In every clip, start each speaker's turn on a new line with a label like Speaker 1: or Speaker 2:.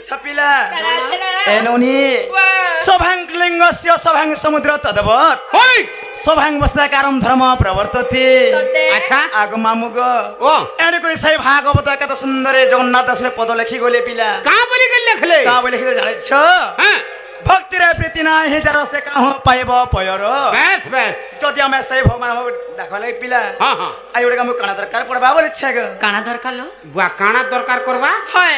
Speaker 1: छपिला एनोनी सभांग लिंगस्य सभांग समुद्र तदवत्
Speaker 2: ओय
Speaker 1: सभांग वस्त्रकारम धर्म प्रवर्तते
Speaker 2: अच्छा
Speaker 1: आगमामुग एने कोई सही भागवत कथा सुंदर जगन्नाथ दासले पद लेखि गले पिला
Speaker 2: का बोली के लिखले
Speaker 1: का बोले लेखि जाने छ
Speaker 2: हां
Speaker 1: भक्ति रे प्रीति ना हे जर से काहो पाइब पयर
Speaker 2: बस बस
Speaker 1: जदि हम सही भगवान डाकले पिला
Speaker 2: हां हां
Speaker 1: आइ ओडे काम काना दरकार पड़बा बोले इच्छा ग
Speaker 3: काना दरकार लो
Speaker 2: बुआ काना दरकार करबा
Speaker 3: হয়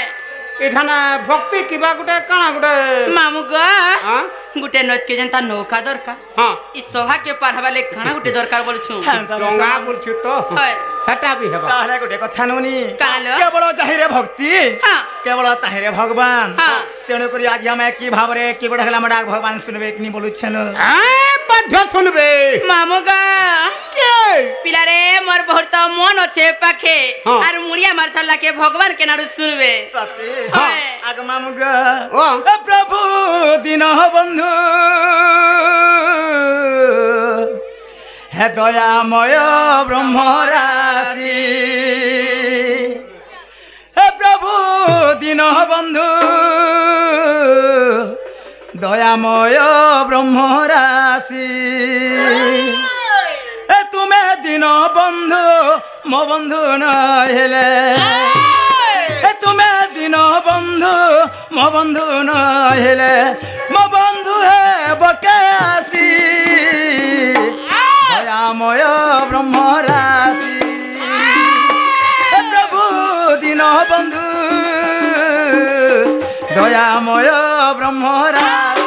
Speaker 2: एठाना भक्ति किबा गुटे काना गुटे
Speaker 3: मामू ग
Speaker 2: हां
Speaker 3: गुटे नद के जनता नौका दरकार
Speaker 2: हां
Speaker 3: इ सभा के पारवाले काना गुटे दरकार बोलछु
Speaker 2: डोंगा बोलछु तो
Speaker 3: হয়
Speaker 2: हटा भी हेबा
Speaker 1: ताहले गुटे कथा नोनी
Speaker 3: कालो
Speaker 1: केवल जाहिरे भक्ति
Speaker 3: हां
Speaker 1: केवल ताहिरे भगवान
Speaker 3: हां
Speaker 1: तेणु करी आज हम की भावरे की बडखला मडा भगवान सुनबे कि बोलु छन
Speaker 2: ए बध्य सुनबे
Speaker 3: मामू ग
Speaker 2: के
Speaker 3: पिला रे मोर बहुत मन अच्छे पाखे
Speaker 2: हाँ।
Speaker 3: और मुड़िया मार छल्ला के भगवान के नाडू सुनबे
Speaker 1: सती
Speaker 3: हां।
Speaker 1: आगमामुग
Speaker 2: ओ
Speaker 1: प्रभु दीन बंधु हे दयामय ब्रह्म राशि हे प्रभु दीन बंधु दयामय ब्रह्म राशि ए तुमे दीन बंधु मो बंधु न हेले ए तुमे दीन बंधु मो बंधु न हेले मो बंधु हे बके आसी दयामय ब्रह्म राशि हे प्रभु दीन बंधु दयामय ब्रह्म राशि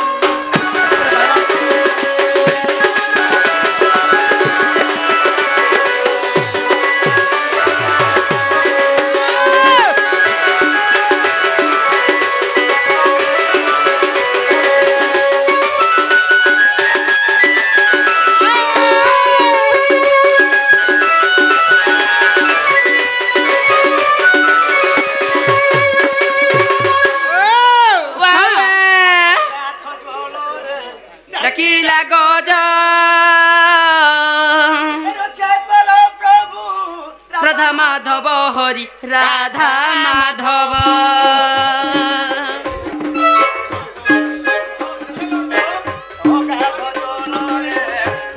Speaker 3: रकीला गजा राधा माधव हरि राधा माधव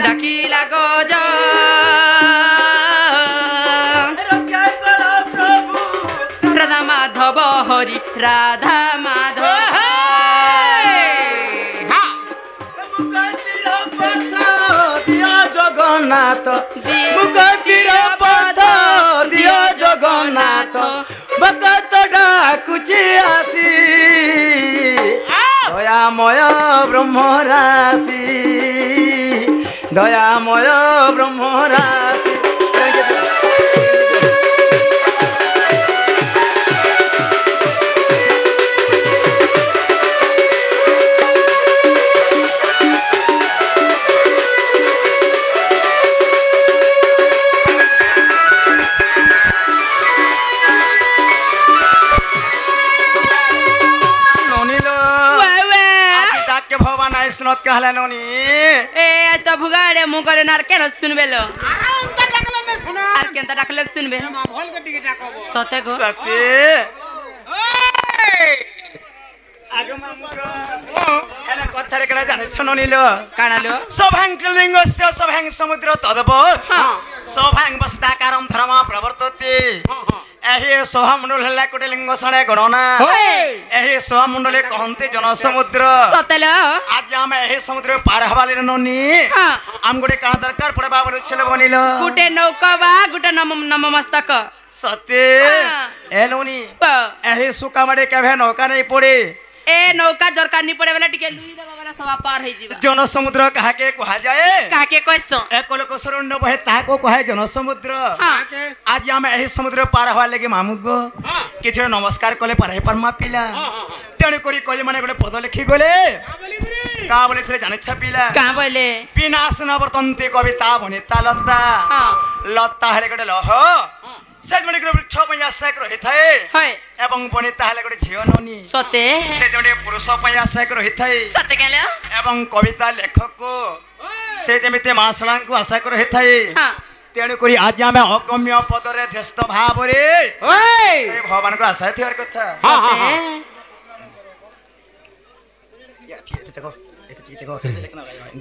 Speaker 3: रकीला गजा राधा माधव हरि राधा माधव
Speaker 1: जगन्नाथ मुक्तिर पथ दियो जगन्नाथ भक्त डाकुची आसी दयामय ब्रह्म राशि दयामय ब्रह्म राशि सुनत कहला नोनी
Speaker 3: ए तो भुगाड़े मुंह करे नार केन सुनबे लो आर केनता डाकले सुनबे
Speaker 2: भोल के टिकट डाकबो
Speaker 3: सते गो
Speaker 1: सते आगमामुग एना कथारे केला जाने छ नोनी लो
Speaker 3: काना लो
Speaker 1: सभांग लिंगस्य सभांग समुद्र तदवत्
Speaker 3: हां
Speaker 1: सभांग वस्त्रकारम धर्म प्रवर्तते एही सभामंडल हल्ला कोटे लिंग सणे गणना एही सभामंडले कहंते जनसमुद्र
Speaker 3: सतेलो
Speaker 1: आज हम एही समुद्र पार हवाले नोनी
Speaker 3: हां
Speaker 1: हम गोटे काना दरकार पड़बा बोले छले बनिलो
Speaker 3: गुटे नौका बा गुटे नम मस्तक
Speaker 1: सते ए नोनी
Speaker 3: प
Speaker 1: एही सुकामडे केभे नौका नहीं पड़े
Speaker 3: ए नौका दरकार नहीं पड़े वाला टिके लुई देबा वाला सवा पार होई जीवा
Speaker 1: जनसमुद्र काहे कहा जाए
Speaker 3: काके कहसो
Speaker 1: एकलक सरण्य बहे ताको कहे जनसमुद्र
Speaker 3: हां
Speaker 1: आज हम एही समुद्र पार हवा लगे मामुगो किछ नमस्कार कले पार हे परमा पिला तेण करी कई माने गोटे पद लिखि गले का बोले थे जाने छपिला
Speaker 3: का बोले
Speaker 1: विनाश न वर्तन्ते कविता भनिता लता
Speaker 3: हां
Speaker 1: लता हेले गोटे लह सेज मने वृक्ष पय आश्रय रहि थाए
Speaker 3: है
Speaker 1: एवं बनिता हेले गोटे झियो ननी
Speaker 3: सते
Speaker 1: से जोडे पुरुष पय आश्रय रहि थाए
Speaker 3: सते केले
Speaker 1: एवं कविता लेखक से जेमिते मासळा को आश्रय रहि थाए
Speaker 3: हां
Speaker 1: तेणु करी आज आमे अगम्य पदरे ध्यस्त भाव रे
Speaker 2: ओए
Speaker 1: से भगवान को आश्रय थियार कथा
Speaker 3: सते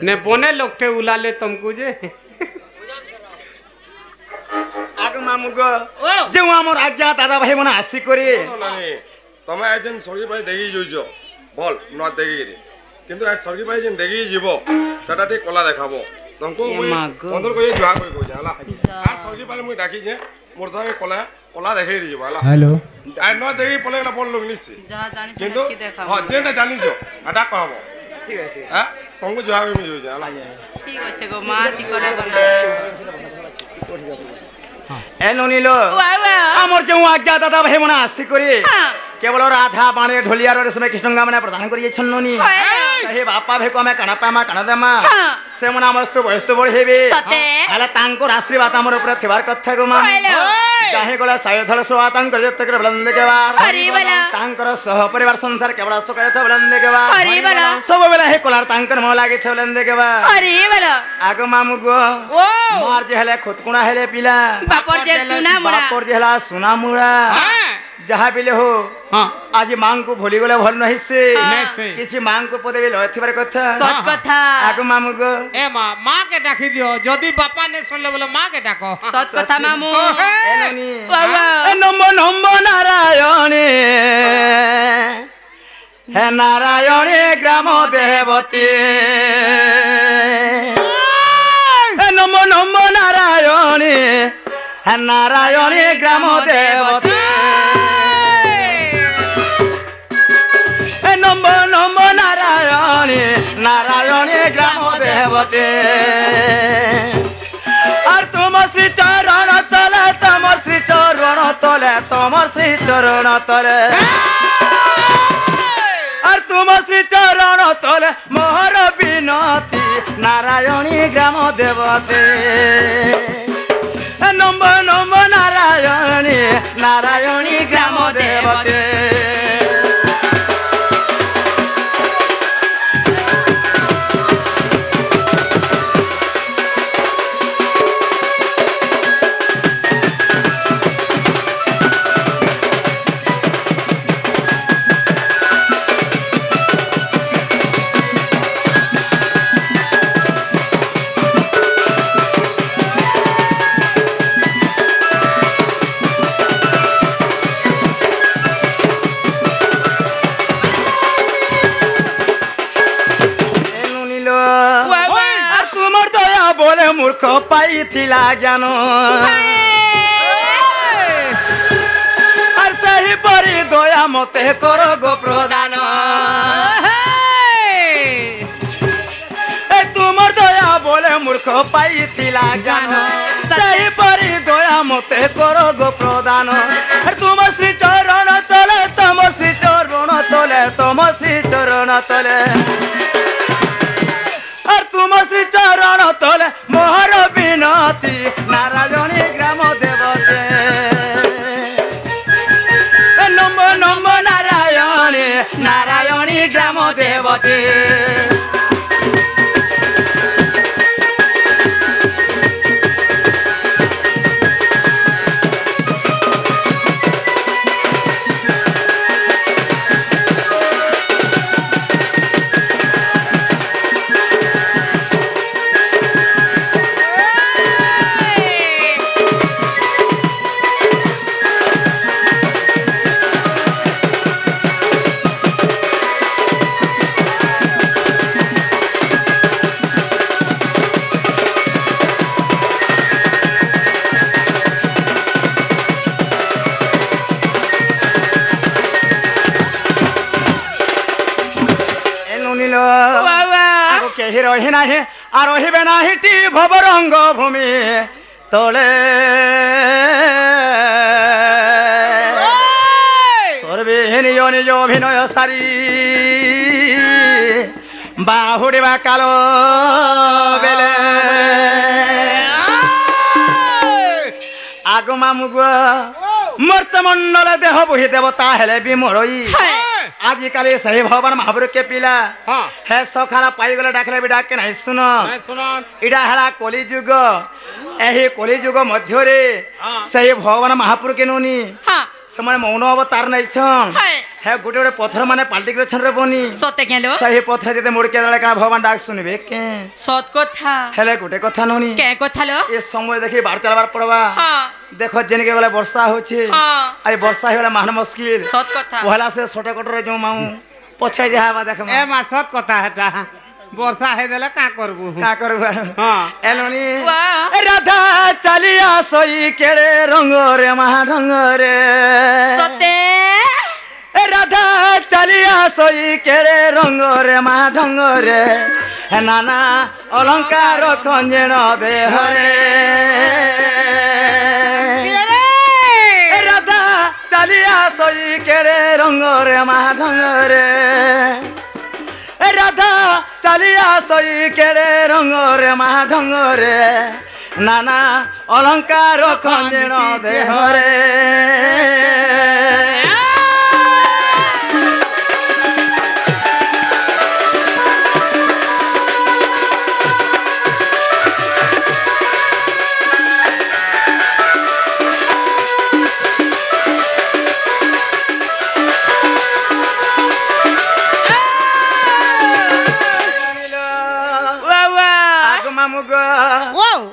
Speaker 2: ने बोने लोगटे उलाले तुमको जे
Speaker 1: आगो मामू गो जे आमर आज्ञा दादा भाई मना आसी करी
Speaker 4: तमे एजेन सरगी भाई देखि जोइजो बोल न देखि কিন্তু আজ সরকি ভাই যেন দেখি যাব সেটা ঠিক কলা দেখাবো তোমাকে মুই বন্ধর কই জুয়া কই কই জালা আর সরকি ভাই মুই ডাকি যে মোর দাকে কলা কলা দেখাই দি যাব হালা হ্যালো আর ন দেখি পলে না বল লোক নিছি
Speaker 3: যা জানি
Speaker 4: কিন্তু
Speaker 3: কি দেখাবো
Speaker 4: হ্যাঁ যেটা জানিছো এটা কহবো
Speaker 1: ঠিক আছে
Speaker 4: হ্যাঁ তোমাকে জুয়া কই জুই জালা
Speaker 3: ঠিক আছে গো মা তি করে বলে
Speaker 1: এনো নিলো আমার যে আজ্ঞা দাদা ভাই মনা আছি করি কেবল রাধা বাণী ঢোলিয়ার রেশমে কৃষ্ণঙ্গা মানে প্রদান করিয়েছেন ননি সেই বাপা ভেকো আমি কানা পামা কানা দেমা সে মনে আমার বয়স তো বড় হেবে হেলে তাঙ্কর আশীর্বাদ আমার উপরে থিবার কথা গো মা যাহে গলা সায়ধল সোয়া তাঙ্কর যত করে বলন দেবা তাঙ্কর সহ পরিবার সংসার কেবল সুখে থ বলন দেবা সব বেলা হে কলার তাঙ্কর ম লাগি থ বলন দেবা আগো মামু গো মার যে হেলে খুতকুণা হেলে পিলা
Speaker 3: বাপর যে সুনা মুড়া
Speaker 1: বাপর যে হেলা সুনা মুড়া যাহা বিলে হো আজ মাংকু ভুলি গলে ভাল নহিছে কিছু মাংকু পদবি লথিবার কথা
Speaker 3: সত কথা
Speaker 1: আগো মামু গো
Speaker 2: এ মা কে ডাকি দিও যদি বাপা নে শুনলে বলে মা কে ডাকো
Speaker 3: সত কথা মামু
Speaker 1: এননি নমো নমো নারায়ণে হে নারায়ণে গ্রাম দেবতী নমো নমো নারায়ণে হে নারায়ণে গ্রাম দেবতী নমো নমো নারায়ণে নারায়ণে গ্রাম দেবতী আর তোমার শ্রী চরণ তলে তোমার শ্রী চরণ তলে তোমার শ্রী চরণ তলে আর তোমার শ্রী চরণ তলে মোহর বিনতি নারায়ণী গ্রাম দেবতী নম নম নারায়ণী নারায়ণী গ্রাম দেবতী মূর্খ পাইছিলা জ্ঞান আর সেই পরি দয়া মতে কর গো প্রদান তোমার দয়া বলে মূর্খ পাইছিলা জ্ঞান সেই পরি দয়া মতে কর গো প্রদান তোমার শ্রী চরণ তলে তোমার শ্রী চরণ তলে তোমার শ্রী চরণ তলে আর তোমার শ্রী চরণ তলে মোহর বিনতি নারায়ণী গ্রাম দেবতী নম নম নারায়ণী নারায়ণী গ্রাম দেবতী কেহি রহি নাহি আর রহিবে নাহিটি ভবরঙ্গ ভূমি তলে সর্বে নিজ নিজ অভিনয় সারি বাহুড়িবা কালো বেলে আগো মামু গো মর্তমণ্ডলে দেহ বহি দেবতা হেলে বিমরই আজিকালি সেই ভগবান মহাপুরকে পিলা হে সখানা পাইগলে ডাকলে বি ডাকে নাই শুন এটা হেলা কলিযুগ এই কলিযুগ মধ্যরে সেই ভগবান মহাপুরকে নুনি ସେମାନେ ମୌନ ଅବତାର ନେଇଛନ୍ হ্যাঁ গোটে গোটে পথর মানে পাল্টি করে রে বনি
Speaker 3: সতে কেলো
Speaker 1: সেই পথর যেতে মুড়কে দেলে কানা ভগবান ডাক শুনিবে কে
Speaker 3: সত কথা
Speaker 1: হেলে গোটে কথা ননি
Speaker 3: কে কথা লো
Speaker 1: এ সময় দেখি বার চালাবার পড়বা
Speaker 3: হ্যাঁ
Speaker 1: দেখো যেনিকে গলে বর্ষা হচ্ছে
Speaker 3: হ্যাঁ
Speaker 1: আই বর্ষা হলে মান মুশকিল
Speaker 3: সত কথা
Speaker 1: পহলা সে ছোট কটরে যাও মাউ পছাই যাবা দেখ
Speaker 2: এ মা সত কথা হেটা বর্ষা হয়ে গেলে কা করবু
Speaker 1: কা করবা
Speaker 2: হ্যাঁ
Speaker 1: এলনি
Speaker 3: বাহ।
Speaker 1: রাধা চালিয়া সই কেড়ে রঙ রে মা রঙ রে
Speaker 3: সতে
Speaker 1: রাধা চালিয়া সই কেড়ে রঙ রে মা ঢঙ্গ রে নানা অলঙ্কার খঞ্জেণ দেহরে রাধা চালিয়া সই কেড়ে রঙ রে মা ঢঙ্গ রে রাধা চালিয়া সই কেড়ে রঙ রে মা ঢঙ্গ রে নানা অলঙ্কার খঞ্জেণ দেহরে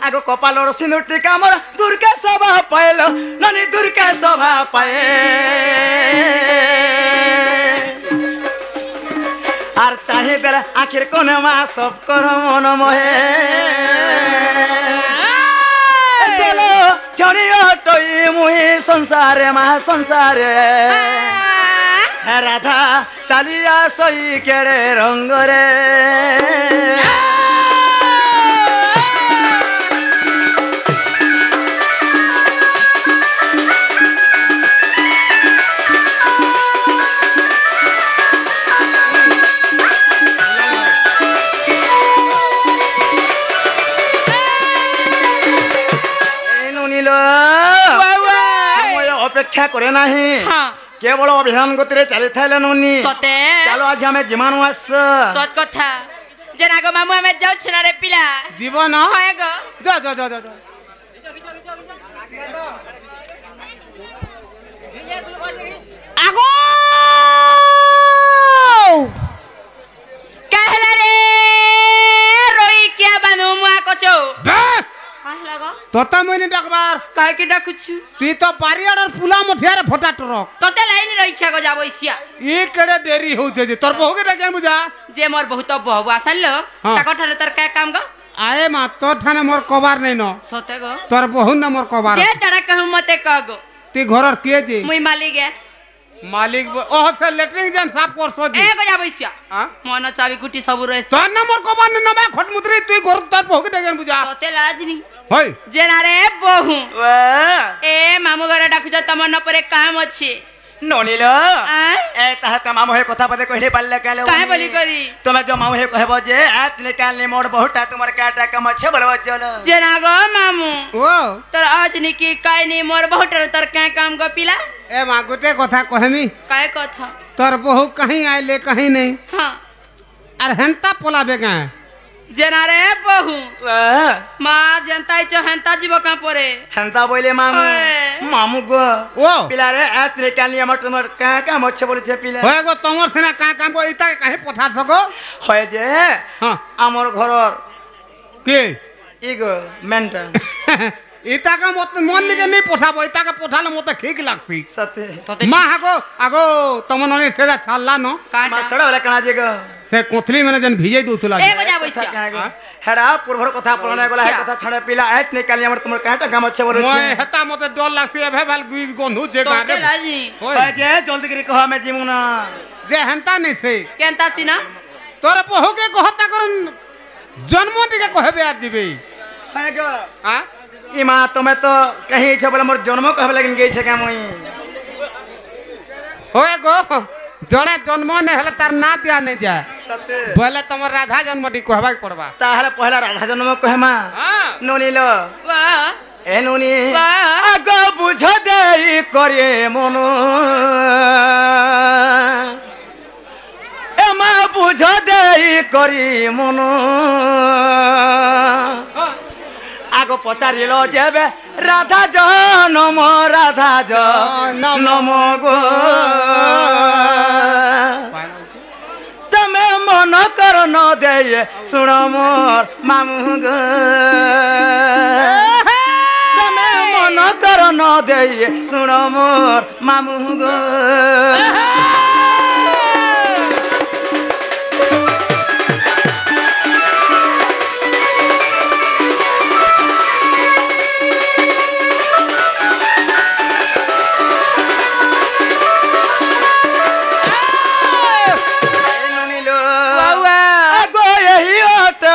Speaker 1: আগে কপালর সিঁদুরটি কামর দুর্গা শোভা পাইল নানি দুর্গা শোভা পায়ে আর চাহি দেলে আখির কোনে মা সব কর মন মহে চলো চড়িও টই মুহি সংসারে মা সংসারে রাধা চালিয়া সই কেড়ে রঙ্গরে অপেক্ষা করে নাহি কেবল অভিযান গতিরে চালি থাইলে নুনি
Speaker 3: সতে
Speaker 1: চলো আজ আমি জিমানু আস
Speaker 3: সত কথা যে না গো মামু আমি যাচ্ছি না রে পিলা
Speaker 2: দিব না
Speaker 3: হয় গো
Speaker 2: যা যা যা যা
Speaker 3: আগো कहला रे रोई क्या बनू मुआ कोचो कहला गो
Speaker 2: তোতা মইনি ডাকবার
Speaker 3: কাই কি ডাকুছু
Speaker 2: তুই তো বাড়িয়াড়র ফুলা মঠিয়ারে ফটা টরক
Speaker 3: তোতে লাইন রইছা গো যাবো ইসিয়া
Speaker 2: ই কেড়ে দেরি হউতে যে তোর বহুকে ডাকে মুজা
Speaker 3: যে মোর বহুত বহু আসাল লোক
Speaker 2: হ্যাঁ।
Speaker 3: তাকো ঠালে তোর কে কাম গো
Speaker 2: আয়ে মা তোর ঠানে মোর কবার নাই ন
Speaker 3: সতে গো
Speaker 2: তোর বহু না মোর কবার
Speaker 3: কে তারা कहू মতে কহ গো
Speaker 2: তুই ঘরর কে দি
Speaker 3: মুই মালিক গে
Speaker 2: মালিক ও সে লেটরিং যেন সাফ করছ দি
Speaker 3: এ গো যাবো ইসিয়া
Speaker 2: হ্যাঁ
Speaker 3: মন চাবি গুটি সব রয়েছে
Speaker 2: তোর না মোর কবার না বা খটমুতরি তুই ঘর তোর বহুকে ডাকে মুজা
Speaker 3: তোতে লাজনি
Speaker 2: হই
Speaker 3: যে না রে বহু এ মামু ঘরে ডাকুছ তোমার নপরে কাম আছে
Speaker 1: ননিল এ তাহে তো মামু হে কথা পাতে কইলে পারলে কালে
Speaker 3: কাহে বলি করি
Speaker 1: তুমি যে মামু হে কহব যে আতলে কালে মোর বহুটা তোমার কাটা কাম আছে বলব চলো
Speaker 3: যে না গো মামু
Speaker 2: ও
Speaker 3: তোর আজ নিকি কাই নি মোর বহুটার তোর কে কাম গো পিলা
Speaker 2: এ মা গুতে কথা কহমি
Speaker 3: काय কথা
Speaker 2: তোর বহু कहीं आइले कहीं नहीं
Speaker 3: हाँ
Speaker 2: আর হেনতা পলাবে কা
Speaker 3: जेना रे बहु माँ जनता चो हेंता जीव का परे
Speaker 1: হেনতা বইলে মামু
Speaker 3: ওয়ে।
Speaker 1: মামু গো
Speaker 2: ও
Speaker 1: পিলারে আতলে কালে আমার তোমার কাম আছে বলেছে পিলা
Speaker 2: হয়ে গো তোমার সেনা কা কাম ইতা কাহে পঠাছ গো
Speaker 1: হয় যে
Speaker 2: হ্যাঁ
Speaker 1: আমার ঘরর
Speaker 2: কে
Speaker 1: ইগো মেন্টা
Speaker 2: ইতাকে মন নিকে নেই পঠাবো ইতাকে পঠালে মতো ঠিক লাগছি
Speaker 1: সতে
Speaker 2: মা আগো আগো তোমার ননি সেটা ছাড়লা ন
Speaker 1: মা সড়া বলে কানা যে গো
Speaker 2: সে কোথলি মানে যেন ভিজাই দউতলা
Speaker 3: ए गजा बैसिया
Speaker 1: হেডা পূর্বর কথা পড়না গলা হে কথা ছাড়া পিলা আতলে কালে আমার তোমার কাটা কাম আছে বলেছে
Speaker 2: মই হেতা মতে ডর লাগছি এভে ভাল গুই গন্ধু যে
Speaker 3: तो
Speaker 2: গারে
Speaker 3: ते लाजी
Speaker 1: হয় যে জলদি করে কহ আমি জিমু না
Speaker 2: যে হেনতা নেই সে
Speaker 3: केंता सीना
Speaker 2: তোর বহুকে কহতা করুন জন্ম দিকে কহবে আর দিবে
Speaker 1: হয় গো
Speaker 2: আ
Speaker 1: ইমা তুমি তো কহি ছ বলে মোর জন্ম কহবে লাগিন গইছে কামই
Speaker 2: হয়ে গো জড়ে জন্ম নে হলে তার না দিয়া নেই যায়
Speaker 1: সতে
Speaker 2: বলে তোমার রাধা জন্মটি কহবাই পড়বা
Speaker 1: তাহলে পহলা রাধা জন্ম কহেমা
Speaker 2: হ্যাঁ
Speaker 1: ননিল
Speaker 3: वाह
Speaker 1: এ ননি
Speaker 3: वाह
Speaker 1: আগ বুঝ দেই করে মন এ মা বুঝ দেই করি মন আগ পচারিল যাবে রাধা জনম গো କର ନ ଦେଇ ଶୁଣ ମୋର ମାମୁଁ ଗୋ ତମେ ମନ କର ନ ଦେଇ ଶୁଣ ମୋର ମାମୁଁ ଗୋ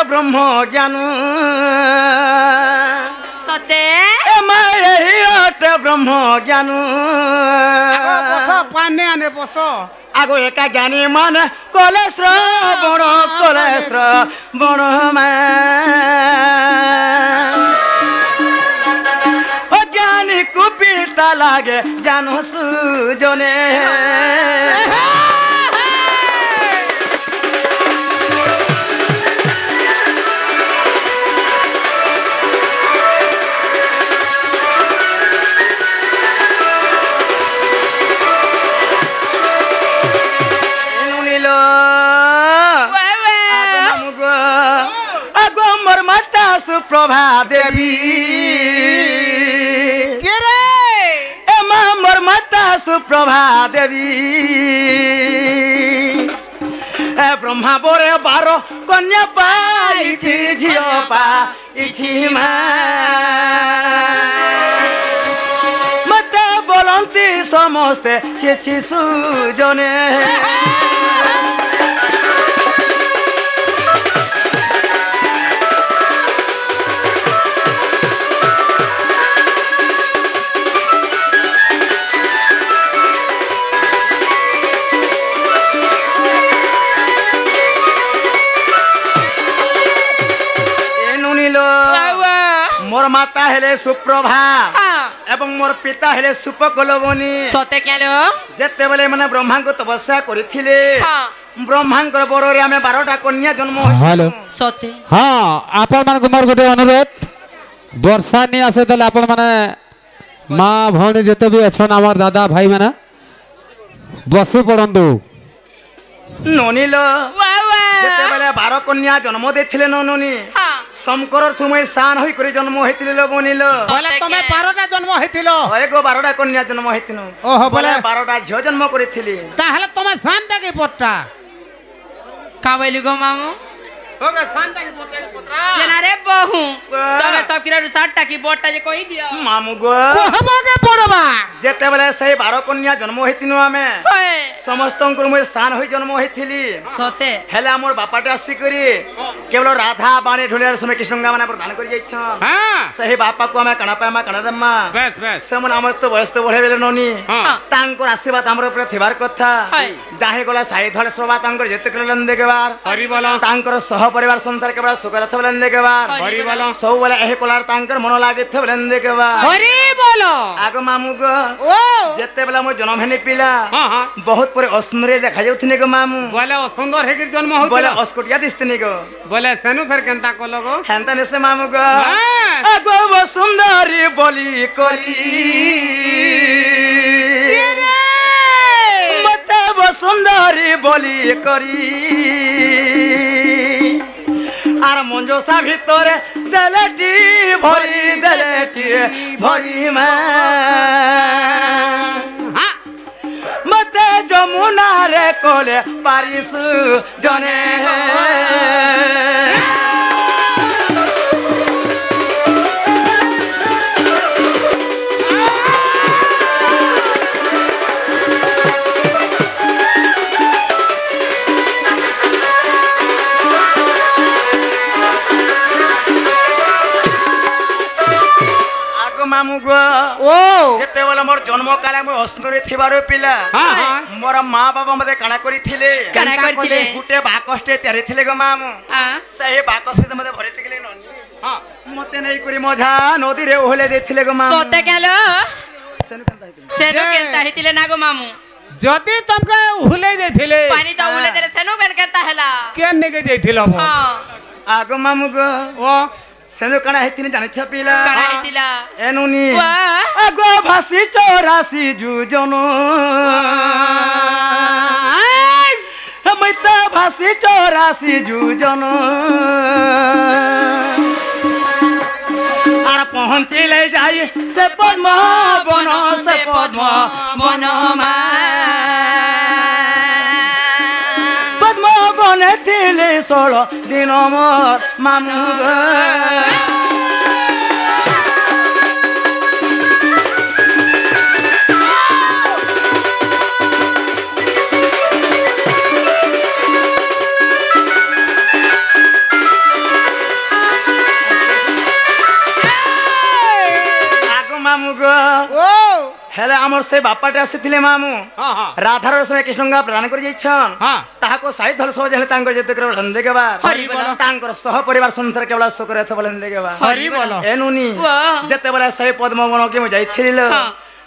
Speaker 1: ब्रह्म ज्ञान
Speaker 3: सते
Speaker 1: ब्रह्म ज्ञान
Speaker 2: पाने आने बस
Speaker 1: आगो एका ज्ञानी मन कलेश बण ज्ञानी को पीता लागे जानो सुजने सुप्रभा देवी मोर माता सुप्रभा देवी ब्रह्मा बोरे 12 कन्या पाई झियो पाई मते बोलती समस्ते छी सुजने मोर माता हेले सुप्रभा एवं मोर पिता हेले सुपकलवनी
Speaker 3: सते केलो
Speaker 1: जेते बेले माने ब्रह्मा को तपस्या करिथिले ब्रह्मा को बरोरे हमें 12टा कन्या जन्म
Speaker 5: हेलो
Speaker 3: सते
Speaker 5: हां आपण मान को मोर गोटे अनुरोध वर्षा नहीं आसे तले आपण माने मां भौणी जेते भी अछन हमर दादा भाई माने बसी पड़ंदु
Speaker 1: नोनीलो जेते बेले 12 कन्या जन्म देथिले नोनी शंकर तुमे सान होई करी जन्म हेतिले लो बनिलो
Speaker 2: बोले तमे 12टा जन्म हेतिलो
Speaker 1: एगो 12टा कन्या जन्म हेतिनो
Speaker 2: ओहो बोले
Speaker 1: 12टा झियो जन्म करिथिली
Speaker 2: ताहले तमे सानटा के पोट्टा
Speaker 3: का बोली गो मामू
Speaker 2: होगे सानटा के पोट्टा के पोत्रा
Speaker 3: जेना रे बहु तमे सब किरा 60टा की बोट्टा जे कहि दियो
Speaker 1: मामू गो
Speaker 2: कहबो के पड़बा
Speaker 1: जेते बेले सही 12 कन्या जन्म हेतिनो हमें समस्त मुझे सान हो जन्म होती
Speaker 3: सते
Speaker 1: हेले हमर बापाटे आसी करी केवल राधा बाणी ढोलियार समय कृष्णंगा माने प्रदान करी जाइछन
Speaker 2: हां
Speaker 1: सही बापा को हमें कणा पामा कणा दम्मा
Speaker 2: बस बस
Speaker 1: से मन हमर तो बयस तो बढ़े बेले नोनी
Speaker 2: हां
Speaker 1: तांकर आशीर्वाद हमर ऊपर थिबार कथा जाहे गला साई धर सोबा तांकर जेते कलन देकेबार
Speaker 2: हरि बोला
Speaker 1: तांकर सह परिवार संसार केबा सुख रथ बलन देकेबार
Speaker 2: हरि बोला
Speaker 1: सब बोले एहे कोलार तांकर मन लागे थे बलन देकेबार
Speaker 2: हरि बोलो
Speaker 1: आगो मामू गो
Speaker 2: ओ
Speaker 1: जेते बेला मोर जन्म हेने पिला
Speaker 2: हां हां
Speaker 1: बहुत पर असुंदर देखा जाउथने गो मामू
Speaker 2: बोले ओ सुंदर हेगिर जन्म होत
Speaker 1: बोले अस्कोटिया दिस्तने गो
Speaker 2: बोले सेनु फेर केनता कोलो गो
Speaker 1: हेंता नेसे मामू गो आगो वो सुंदरी बोली करी मते वो सुंदरी बोली करी आर मंजोसा भितरे देलेटी भरी मा मते जमुना रे कोले पारिसु जने मामू गो
Speaker 2: ओ
Speaker 1: जेते वाला मोर जन्म काले मोर असुरे थिबारो पिला
Speaker 2: हां हां
Speaker 1: मोर मां बाबा मते काना करिथिले
Speaker 3: काना करिथिले
Speaker 1: गुटे बाकसटे तयारी थिले गो मामू
Speaker 3: हां
Speaker 1: सही बाकस में मते भरि थिले ननी
Speaker 2: हां
Speaker 1: मते नै करी मझा नदी रे ओहले देथिले गो मामू
Speaker 3: सते केलो सेनो केनता हितिले ना गो मामू
Speaker 2: जदी तुमके उहले देथिले
Speaker 3: पानी तो उहले देले सेनो केन केनता हला
Speaker 2: केन नेगे देथिलो
Speaker 3: हां
Speaker 1: आगो मामू गो
Speaker 2: ओ
Speaker 1: सेनो काना हेतिने जानि छ पिला
Speaker 3: काना हितिला
Speaker 1: एनुनी
Speaker 3: वाह
Speaker 1: आगो भासी 84 जुजनो मैता 84 যোজন আর পৌঁছিলে যাই সে পদ্ম বন সে পদ্ম বন পদ্ম বনে থিলে 16 দিন মোর মামু हेले आमर से बापाटे आसीथिले मामू राधार समय कृष्णंगा प्रदान कर जाइछन ताहाको साई धल सो जले तांको जते कर धंदे के बा
Speaker 3: हरि बोल
Speaker 1: तांकर सह परिवार संसार केवल सुख रे थबल धंदे के बा
Speaker 2: हरि बोल
Speaker 1: एनुनी जते बले सही पद्म बन के म जाइथिल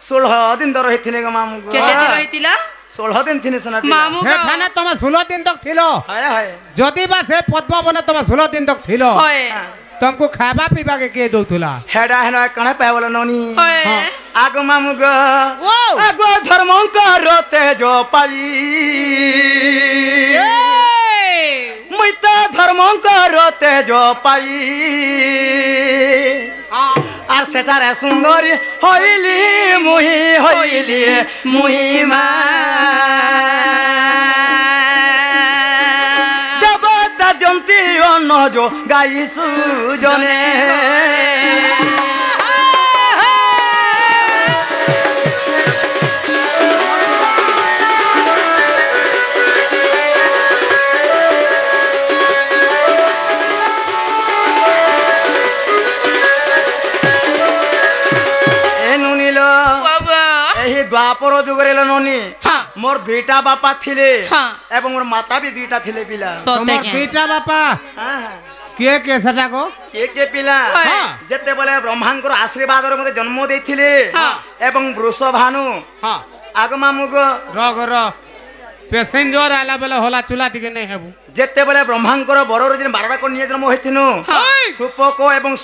Speaker 1: 16 दिन तो रहिथिले ग मामू
Speaker 3: केते दिन रहितिला
Speaker 1: 16 दिन थिने सना
Speaker 3: मामू
Speaker 2: সেখানে তুমি 16 দিন তক থিলো
Speaker 1: हाय हाय
Speaker 2: যদি বা সে পদ্মবনে তুমি 16 দিন তক থিলো
Speaker 3: होए
Speaker 2: तुमको खावा पीवा के दौतुला
Speaker 1: हेडा हेना कणे पावल नोनी
Speaker 3: होए
Speaker 1: आगो मामू ग
Speaker 2: ओ
Speaker 1: आगो धर्म करते जो पाई मुइता धर्म करते जो पाई আর সেটারে সুন্দরী হইলি মুহি মা দেবতা জন্তি অন্য যো গাইছু জনে द्वापर जुगरे ननी मोर दुईटा बापा थिले एवं मोर माता भी दुईटा थिले पिला
Speaker 2: তোমার দুইটা বাপা কে সেটা গো
Speaker 1: के पिला जेते बोले ब्रह्मांकर आशीर्वाद रे मते जन्म देथिले एवं वृषभानु आग मामू गो
Speaker 2: रग पैसेंजर आला बेले होला चुला टिके नहीं हेबू
Speaker 1: जेते बोले ब्रह्मांकर बरर दिन 12टा कन्या जन्म होइथिनु सुपको एवं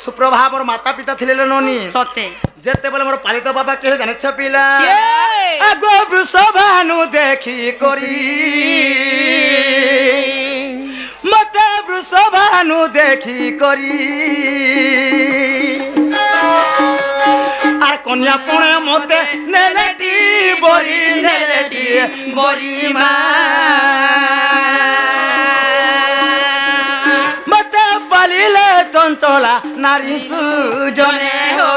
Speaker 1: सुप्रभावर माता पिता थिले ननी
Speaker 3: सते
Speaker 1: जेते बोले मोर पालित बाबा के जाने छपिला आगो वृषभानु देखी करी मते वृषभानु देखी करी আর কন্যা পণে মতে নেলেটি বরি মা মতে পালিলে চঞ্চলা নারী সুজনে হো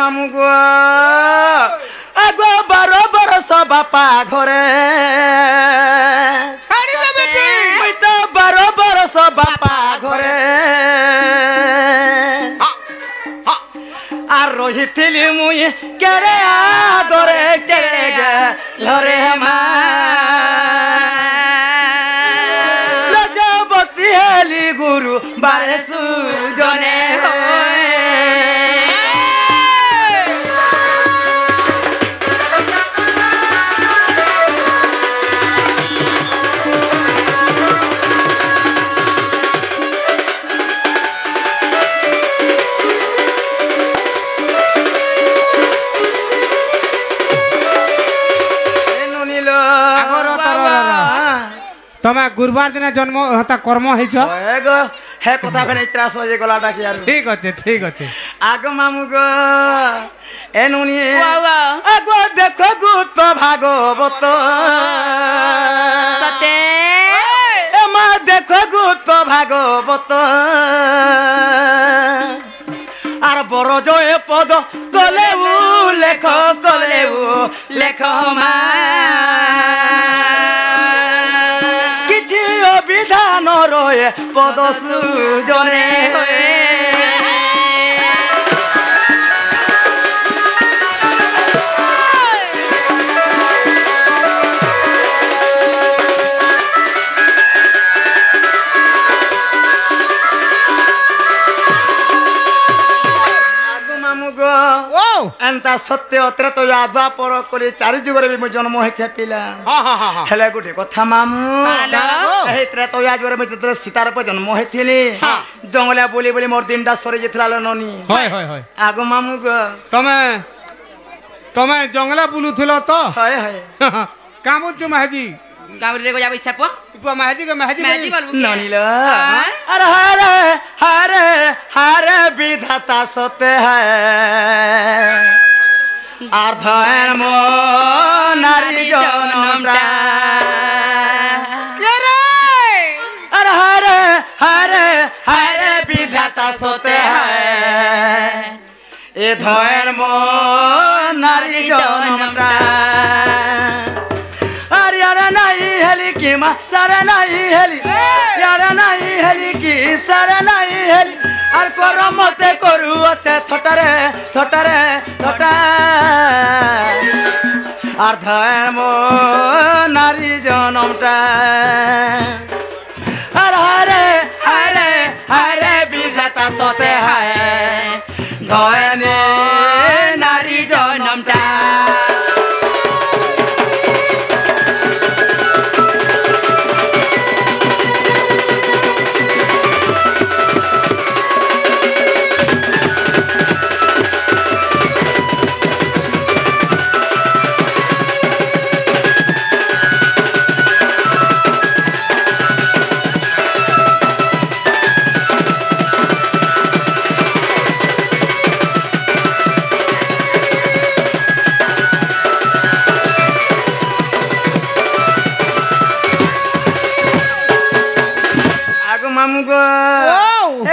Speaker 1: मामू गो आगो 12 बरस बापा घरे
Speaker 2: ছাড়ি দে বেটি
Speaker 1: मुई तो 12 बरस बापा घरे আর রহিथिली मुई केरे आदरे केरे गे लरे मा लजबती हेली गुरु बारे सुजने होए
Speaker 2: तमे गुरुवार दिन जन्म हता कर्म हेछ
Speaker 1: एगो हे कथा खने त्रास हो जे गलाटा कि यार
Speaker 2: ठीक अछि
Speaker 1: आग मामू गो एनुनी
Speaker 3: वाह
Speaker 1: आगो देखो गुप्त भागवत
Speaker 3: सते
Speaker 1: ए मा देखो गुप्त भागवत আর বড় জয় পদ কলেউ লেখ মা কিছু অবিধান রয়ে পদ সুজনে হয়ে ଯେନ୍ତା ସତ୍ୟ ତ୍ରେତ ଆଧ୍ବା ପର କରି ଚାରି ଯୁଗରେ ବି ମୁଁ ଜନ୍ମ ହେଇଛେ ପିଲା
Speaker 2: ହଁ ହଁ ହଁ ହଁ
Speaker 1: ହେଲେ ଗୋଟେ କଥା ମାମୁ
Speaker 3: କାଣା ଲୋ?
Speaker 1: ଏହି ତ୍ରେତ ଯୁଗରେ ମୁଁ ଯେତେବେଳେ ସୀତାର ଉପରେ ଜନ୍ମ ହେଇଥିଲି ଜଙ୍ଗଲିଆ ବୋଲି ବୋଲି ମୋର ଦିନଟା ସରି ଯାଇଥିଲା ଲୋ ନନି
Speaker 2: হয় হয় হয়
Speaker 1: ଆଗ ମାମୁ ଗ
Speaker 2: ତମେ ତମେ ଜଙ୍ଗଲା ବୁଲୁଥିଲ ତ
Speaker 1: ହଏ ହଏ
Speaker 2: କାଁ ବୋଲଛୁ ମାହାଜି
Speaker 3: ଗାଉରେ go যাবো সাপ
Speaker 2: ମାହାଜି କେ ମାହାଜି
Speaker 3: ম্যাজি বলবো কি?
Speaker 1: ननी लो अरे हरे हरे हरे विधाता सत्य है अर्धयन मो नारी जनमटा अरे हरे हरे हरे विधाता सत्य है ए धयन मो नारी जनमटा अरे यार नहीं हेली की माँ सारा नहीं हेली यार नहीं हेली की सारा नहीं हेली আর কর মতে করু আছে থটারে থটারে থটা আর ধয়ের মো নারী জনমটা আর হারে হারে হারে বিধাতা সতে হায় ধয়নে নারী জনমটা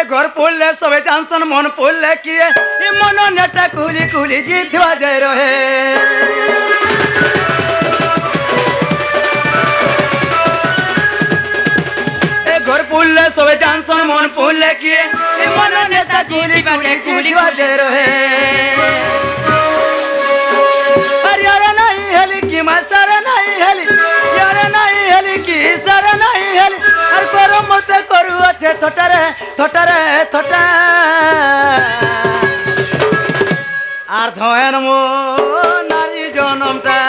Speaker 1: घर पोले सबे जानसन मन पोले किए ये मन नेटा कुली कुली जीतवा जाय रहे ए घर पोले सबे जानसन मन पोले किए ये मन नेटा कुली कुली जीतवा जाय रहे अरे यार नहीं हेली की मैं सारा नहीं हेली यार नहीं हेली की सारा नहीं हेली আর করো মতে করু আছে থটারে থটারে থটা আর ধয়েন মো নারী জনমটা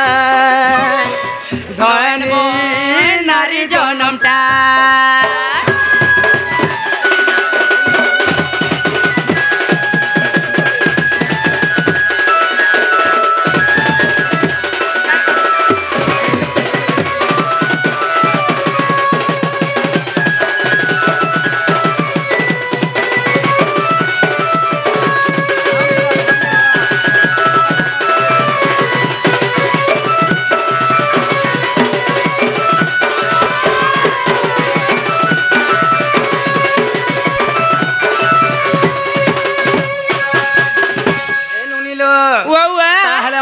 Speaker 1: ধয়েন মো নারী জনমটা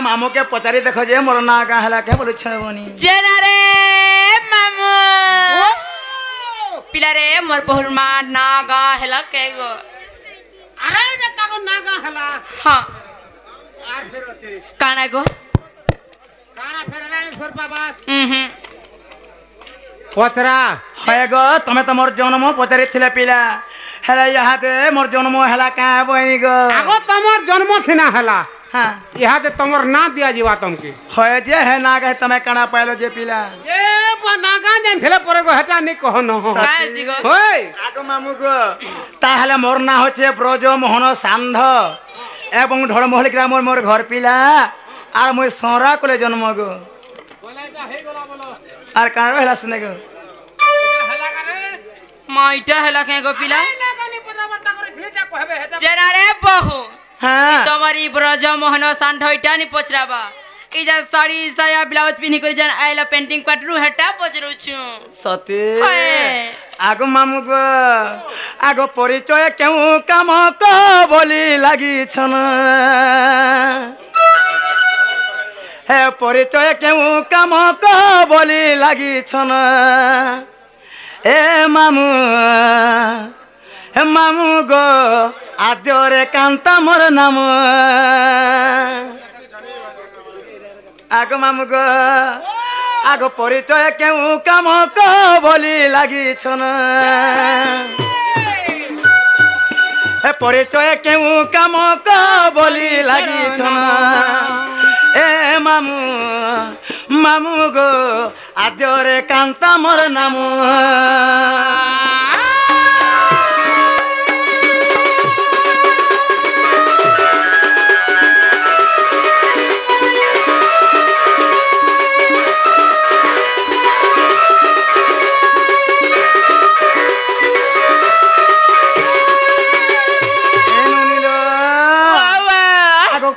Speaker 1: मामू के पचारि देखो जे मोर ना का हला के बोल छबनी
Speaker 3: जेना रे मामू पिला रे मोर बहुर मा ना गा हला के गो
Speaker 2: अरे बेटा को नागा हला
Speaker 3: हां
Speaker 2: आर फेर होते
Speaker 3: काना गो
Speaker 2: काना फेररानी सर बाबा
Speaker 1: पतरा है गो तमे तो मोर जन्म पचारि थिले पिला हला यहाँ दे मोर जन्म हला का बनी गो
Speaker 2: आगो तमर जन्म थिना हला
Speaker 1: हां
Speaker 2: यहाँ दे तमर ना दिया जीवा तुमके
Speaker 1: है जे है ना गए तमे कणा पाइलो जे पिला
Speaker 2: ए नागा जन थेले परे गो हटा नि कह न हो
Speaker 3: काय जी गो
Speaker 2: होय
Speaker 1: आगो मामू गो ताहले मोर ना होचे ब्रज मोहन सांध एवं ढोलमहल ग्राम मोर घर पिला आर मोय सोरा कोले जन्म गो आर काण रहला सने गो
Speaker 3: माइटा हला के गो पिला
Speaker 2: नागानी पत्रवार्ता करे थिटा कहबे हेटा
Speaker 3: जेना रे बहु
Speaker 1: हां
Speaker 3: तुम्हारी ब्रज मोहन सांढोइटा नि पचराबा ई जन साड़ी साया ब्लाउज पिनी कर जन आइला पेंटिंग क्वाटरू हटा पचरू छु
Speaker 1: सते
Speaker 3: ओए
Speaker 1: आगो मामू गो आगो परिचय केउ काम क बोली लागि छन हे परिचय केउ काम क बोली लागि छन ए मामू हे मामू गो आद्य रे कांता मोर नाम आगो मामू गो आगो परिचय केउ काम क बोली लागि छन ଏ ପରିଚୟ କେଉଁ କାମ କ ବୋଲି ଲାଗିଛନ ଏ ମାମୁ ମାମୁ ଗୋ ଆଦ୍ୟରେ କାନ୍ତା ମୋର ନାମ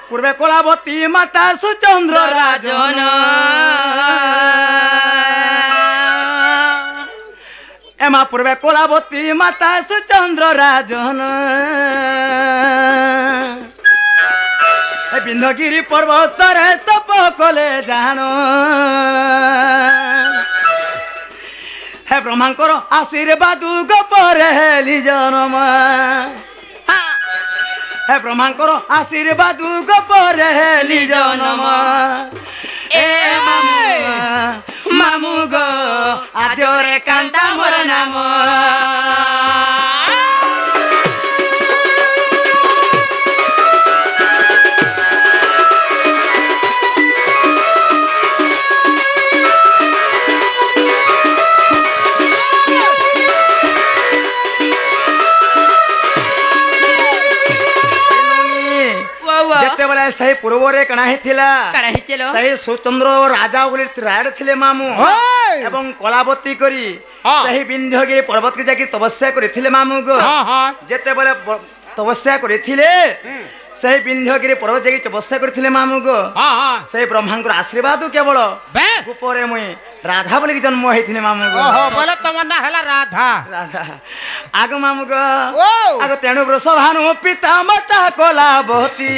Speaker 1: पूर्वे कोलावती माता सुचंद्र राजन एमा पूर्वे कोलावती माता सुचंद्र राजन बिंधगिरी पर्वत रे तप कले जान हे ब्रह्मांकर आशीर्वाद गोपरे हेली जन्म हे ब्रह्मांकर आशीर्वाद गोपरे हेली जन्म ए मामू मामू गो आद्ୟରେ कांता मोर नाम सही पूर्वरे कणा हिथिला सही सुचंद्र राजा बोली राड थिले मामू एवं कलावती करी सही विंध्यगिरी पर्वत के जाकी तपस्या करिथिले मामू गो जेते बेले तपस्या करिथिले सही विंध्यगिरी पर्वत जाकी तपस्या करिथिले मामू गो सही ब्रह्मांकर आशीर्वाद केवल ऊपरे मुई राधा बोली जन्म हेथिने मामू गो
Speaker 2: ओहो बोले तमर ना हला राधा
Speaker 1: राधा आग मामू गो आग तेणु वृषभानु पिता माता कलावती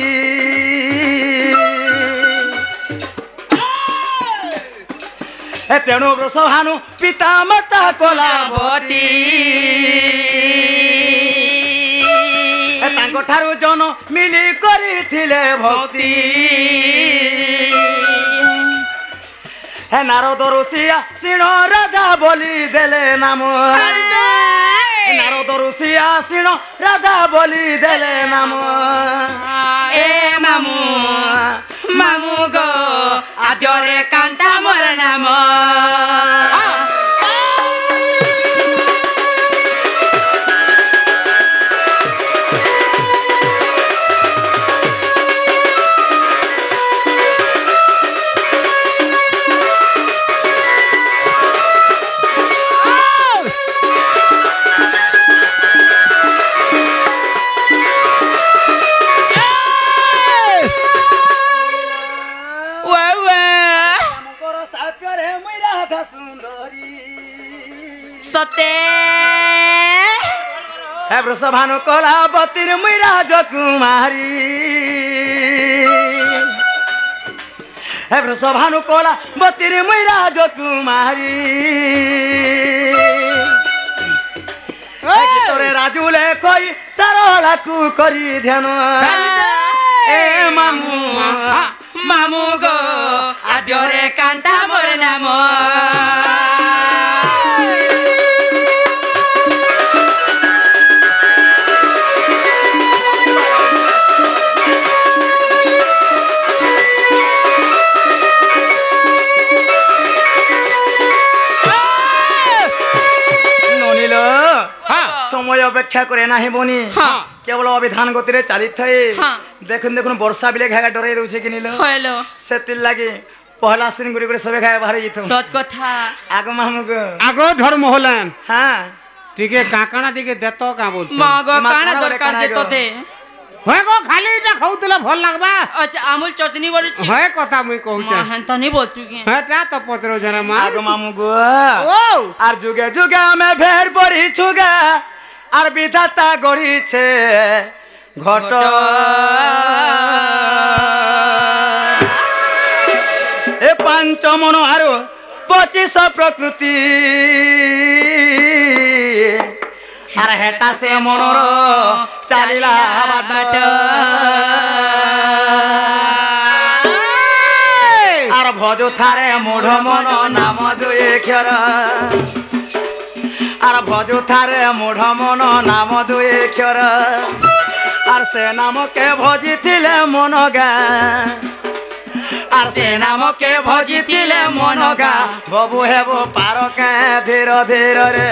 Speaker 1: तेणु वृषभानु पिता माता कलावती तांको ठारू जन मिली करिथिले भक्ति हे नारद ऋषिया सिंह राजा बोली देले नाम नारद ऋषिया सिंह राजा बोली देले नाम ए मामू मामू गो आद्ୟରେ कांता मोर नाम सते हे वृषभानु कलावती मुई राजकुमारी हे वृषभानु कलावती मुई राजकुमारी गीतरे राजुले कई सरला कु करी ध्यान ए मामू मामू गो आद्ୟରେ कांता मोर नाम समय अपेक्षा करे ना बनी केवल अभिधान गति रे चली थाए देखुन देखुन वर्षा बिले खाए डरे दउछे कि निलो हेलो सेति लागी पहला सिन गुडी गुडी सबे खाए बाहर जितो सत कथा आगो मामुगो
Speaker 2: आगो धर्म होलन
Speaker 1: हां
Speaker 2: ठीके काकणा ठीके देतो का बोल
Speaker 3: मागो काना दरकार जेतो दे
Speaker 2: होय गो खाली इटा खाउतले भल लागबा
Speaker 3: अच्छा अमूल चटनी बोलु छी
Speaker 2: होय कथा मुई कहू छ
Speaker 3: महान त नहीं बोलचू के
Speaker 2: हां ता तो पत्रो जरा मार
Speaker 1: आगो मामुगो ओ आर जुगे जुगे में भेर परी छुगा आर विधाता गड़ी छे घट ए पांच मन आरो 25 प्रकृति आर हेटा से मनोर चालिला बाट आर भजो थारे मूढ़ मन नाम दुए क्षर आर भजो थारे मूढ़ मन नाम दुए क्षर আর সে নামকে ভজিছিলে মনগা আর সে নামকে ভজিছিলে মনগা ববু হেব পারকে ধীর ধীর রে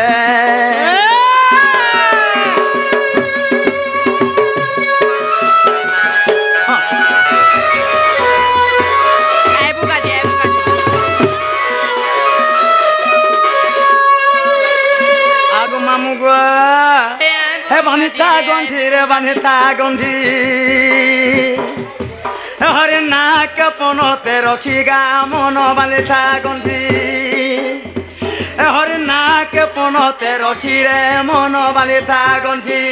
Speaker 1: আগো মামু গো হে বানিতা গন্ঠি রে বানিতা গন্ঠি হরে নাক পনতে রখি গা মন বানিতা গন্ঠি হরে নাক পনতে রখি রে মন বানিতা গন্ঠি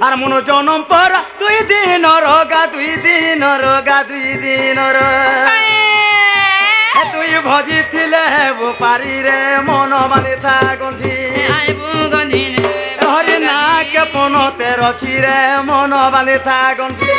Speaker 1: আর মন জনম পর 2 দিন রগা 2 দিন রগা 2 দিন তুই ভজিছিলে হেবু পারি রে মন বানিতা গন্ঠি হরে নাক পনতে রখি রে মন বানিতা গন্ঠি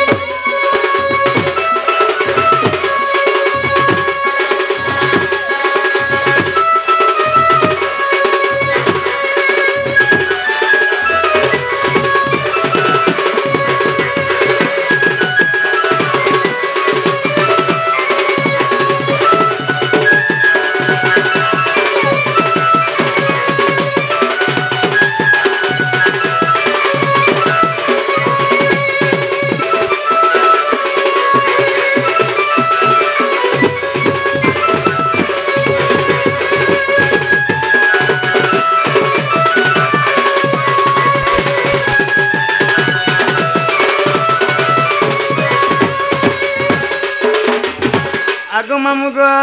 Speaker 1: আগো মামু গো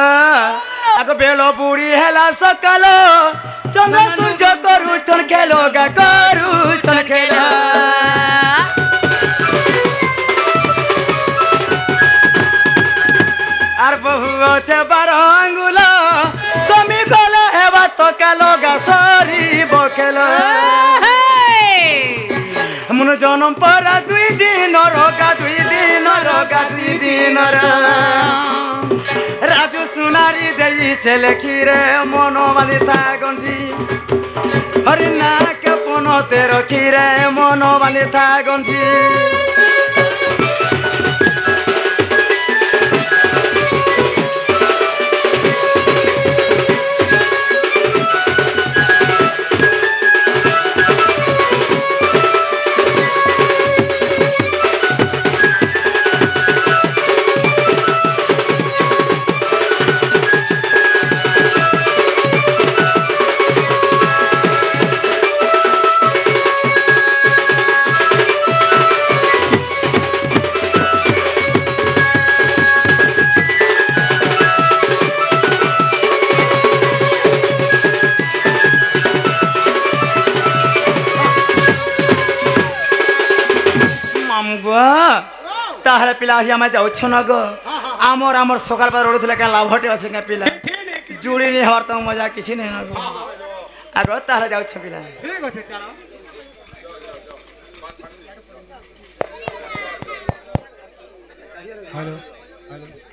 Speaker 1: আগো বেলো বুড়ি হেলা সকাল চন্দ্র সূর্য করুছন খেলো গা করুছন খেলো আর বহু আছে 12 আঙ্গুল তুমি গলে হেবা তো খেলো গা সরিব খেলো মন জনম পর 2 দিন রগা 2 দিন রগা 2 দিন রাজু সুনারি দেইছে লেখি রে মন বানিতা গন্ঠি হরি নাক পনতে রখি রে মন বানিতা গন্ঠি তাহলে পিলা আসি আমি যাচ্ছ না গো আমার আমার সকাল বেলা রড়ুলে কেন লাভটে আছে কে পিলা জুড়ি নি হওয়ার তো মজা কিছু নেই না গো আগ তাহলে যাচ্ছ পিলা
Speaker 2: ঠিক আছে চলো হ্যালো হ্যালো